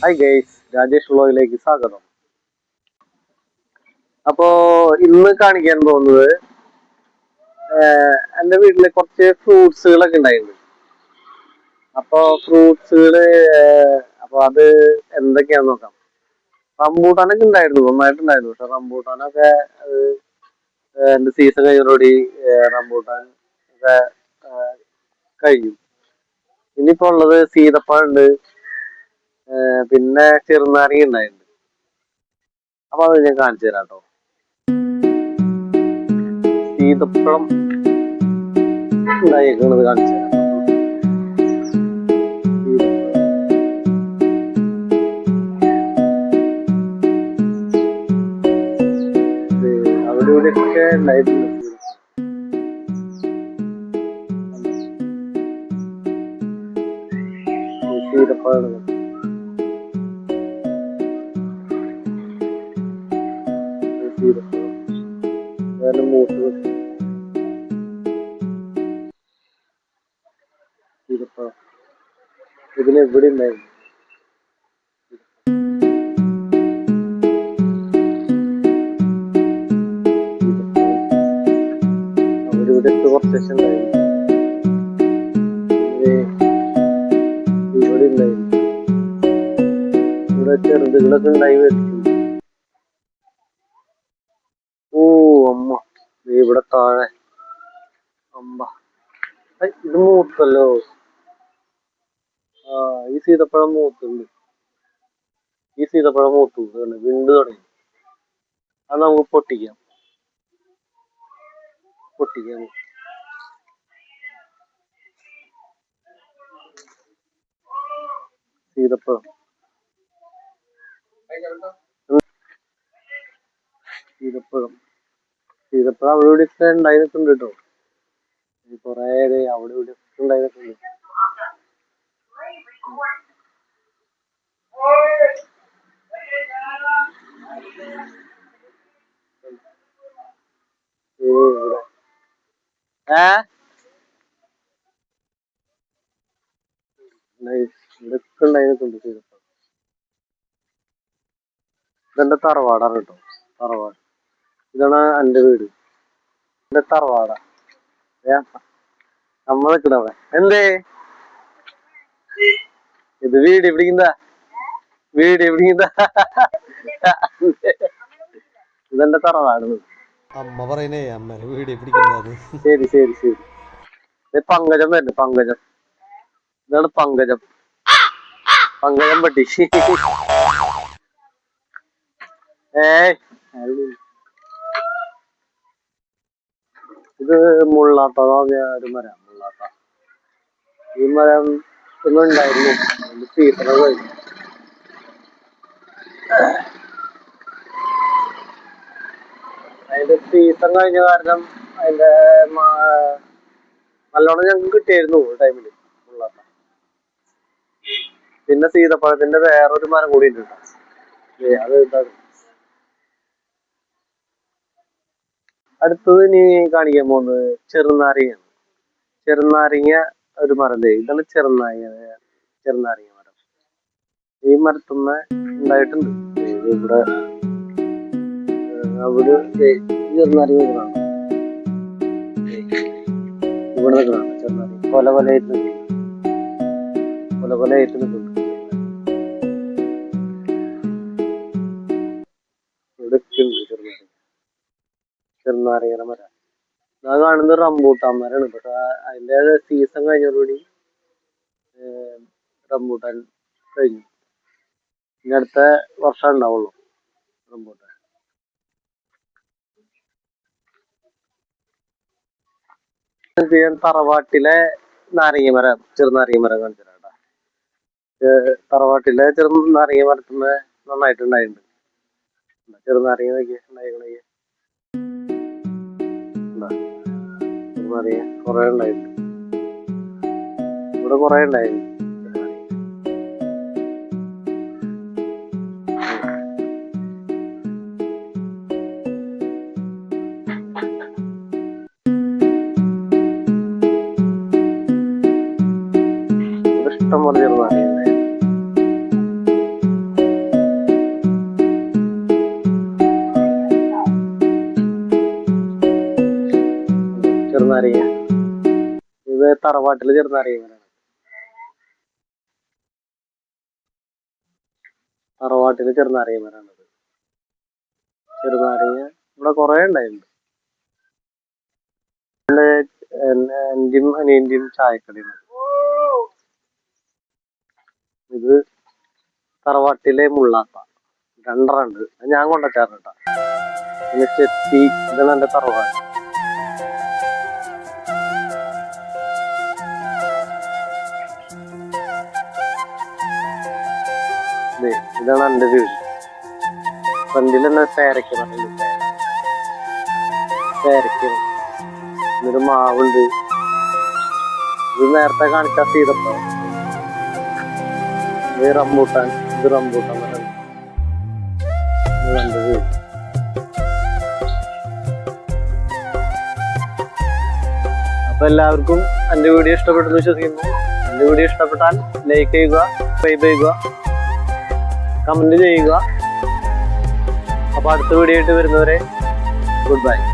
Hi guys, Rajesh വ്ളോഗിലേക്ക് സ്വാഗതം. അപ്പോ ഇന്ന് കാണിക്കാൻ പോകുന്നത് എൻ്റെ വീട്ടില് കുറച്ച് ഫ്രൂട്ട്സുകളൊക്കെ ഉണ്ടായിരുന്നു. അപ്പൊ ഫ്രൂട്ട്സുകള് അത് എന്തൊക്കെയാന്ന് നോക്കാം. റംബൂട്ടാനൊക്കെ ഉണ്ടായിരുന്നു, നന്നായിട്ടുണ്ടായിരുന്നു. പക്ഷെ റംബൂട്ടാനൊക്കെ എന്റെ സീസൺ കഴിഞ്ഞോടുകൂടി റംബൂട്ടാൻ ഒക്കെ കഴിഞ്ഞു. ഇനിയിപ്പോ ഉള്ളത് സീതപ്പഴം ഉണ്ട്, പിന്നെ ചെറുനാരങ്ങ ഉണ്ടായിട്ടുണ്ട്. അപ്പൊ അത് ഞാൻ കാണിച്ചു തരാം കേട്ടോ. സീതപ്പഴം ഉണ്ടായിരിക്കുന്നത് കാണിച്ചു തരാം. അവിടെ ഇവിടെയൊക്കെ ഉണ്ടായിട്ടുണ്ട് സീതപ്പഴം. സീതപ്പഴം മൂത്ത് സീതപ്പഴം ഇതിലെവിടെ ഉണ്ടായിരുന്നു. അവിടെ ഇവിടെ കുറച്ച് ഉണ്ടായിരുന്നു, ഇവിടെ ഉണ്ടായിരുന്നു. ഇവിടെ ചെറുതുകളൊക്കെ ഉണ്ടായി വെച്ചിട്ടുണ്ട്. ഓ അമ്മ, ഇവിടെ താഴെ അമ്മ, ഇത് മൂത്തല്ലോ. ഈ സീതപ്പഴം മൂത്തുണ്ട്. ഈ സീതപ്പഴം മൂത്തു വിണ്ടു തുടങ്ങി. അത് നമുക്ക് പൊട്ടിക്കാം. സീതപ്പഴം സീതപ്പഴം സീതപ്പഴം അവിടെ ഇവിടെ ഒക്കെ ഉണ്ടായി നിൽക്കുന്നുണ്ട് കേട്ടോ. കൊറേ അവിടെ ഇവിടെ ഒക്കെ ഉണ്ടായി നിൽക്കുന്നുണ്ട്. ഇവിടെ ഇതൊക്കെ ഉണ്ടായി നിൽക്കുന്നുണ്ട് സീതപ്പഴം. ഇതെന്റെ തറവാടാണ് കേട്ടോ, തറവാട്. ഇതാണ് എന്റെ വീട്, എന്റെ തറവാടാ. നമ്മൾ നിൽക്കണവിടെ എന്തേ ഇത് വീട് പിടിക്കുന്നതാ, വീട് പിടിക്കുന്നതാ. ഇതെന്റെ തറവാട്. അമ്മ പറയുന്നേ അമ്മ വീട് പിടിക്കുന്നത്. ശരി ശരി ശരി. പങ്കജം വരുന്നു, പങ്കജം. ഇതാണ് പങ്കജം, പങ്കജം പട്ടി. ഇത് മുള്ളാത്ത ഒരു മരം, മുള്ളാത്ത. ഈ മരം ഒന്നുണ്ടായിരുന്നു, സീസൺ കഴിഞ്ഞു. അതിന്റെ സീസൺ കഴിഞ്ഞ കാരണം അതിന്റെ നല്ലോണം ഞങ്ങൾക്ക് കിട്ടിയായിരുന്നു ടൈമില് മുള്ളാത്ത. പിന്നെ സീതപ്പഴത്തിന്റെ വേറൊരു മരം കൂടി ഉണ്ട്. അത് ഇതാണ്. അടുത്തത് ഇനി കാണിക്കാൻ പോകുന്നത് ചെറുനാരങ്ങയാണ്. ചെറുനാരങ്ങ ഒരു മരം. ഇതാണ് ചെറുനാരങ്ങ മരം. ഈ മരത്തുമ്മ ഉണ്ടായിട്ടുണ്ട്. ഇവിടെ അവിടെ ചെറുനാരങ്ങ കാണാം. ഇവിടെ കാണാം ചെറുനാരങ്ങ കൊല കൊലയായിട്ട് നിൽക്കുന്നുണ്ട്. ഇവിടെയൊക്കെ ഉണ്ട് ചെറുനാരങ്ങ മരം. ഞാൻ കാണുന്നത് റംബൂട്ടാൻ മരമാണ്. പക്ഷെ അതിന്റെ സീസൺ കഴിഞ്ഞതോടുകൂടി റംബൂട്ടാൻ കഴിഞ്ഞു. ഇനി അടുത്ത വർഷം ഉണ്ടാവുള്ളൂ റംബൂട്ടാൻ. തറവാട്ടിലെ നാരങ്ങ മരം, ചെറുനാരങ്ങ മരം കാണിച്ചു തരാം. തറവാട്ടിലെ ചെറുനാരങ്ങ മരത്തുമ്മ നന്നായിട്ടുണ്ടായിട്ടുണ്ട്. ചെറുനാരങ്ങ ഉണ്ടായിക്കണേ, ചെറുനാരങ്ങ കുറെ ഉണ്ടായിട്ടുണ്ട്. ഇവിടെ കുറെ ഉണ്ടായിരുന്നു. ഇഷ്ടം പോലെ ചെറുനാരങ്ങ ഉണ്ടായിരുന്നു. തറവാട്ടിൽ ചെറുനാരങ്ങ. തറവാട്ടില് ചെറുനാരങ്ങ മരാണത്. ചെറുനാരങ്ങ ഇവിടെ കുറെ ഉണ്ടായിട്ടുണ്ട്. എന്റെയും അനിയന്റെയും ചായക്കടയാണ് ഇത്. തറവാട്ടിലെ മുള്ളാത്ത രണ്ടെണ്ണുണ്ട്. ഞാൻ കൊണ്ടുവച്ചാറുണ്ടാ. പിന്നെ ചെത്തി, ഇതാണ് എന്റെ തറവാട്. ഇതാണ് എന്റെ വീട്. ഫ്രണ്ടിൽ തന്നെ പേരയ്ക്കണം. എന്നൊരു മാവുണ്ട്. ഇത് നേരത്തെ കാണിച്ച സീതപ്പഴം. ഇത് റംബൂട്ടാൻ. ഇത് റംബൂട്ടാൻ മരം. ഇത് എന്റെ വീട്. അപ്പൊ എല്ലാവർക്കും എന്റെ വീഡിയോ ഇഷ്ടപ്പെട്ടെന്ന് വിശ്വസിക്കുന്നു. എന്റെ വീഡിയോ ഇഷ്ടപ്പെട്ടാൽ ലൈക്ക് ചെയ്യുക, സബ്സ്ക്രൈബ് ചെയ്യുക, കമന്റ് ചെയ്യുക. അപ്പൊ അടുത്ത വീഡിയോ ആയിട്ട് വരുന്നവരെ ഗുഡ് ബൈ.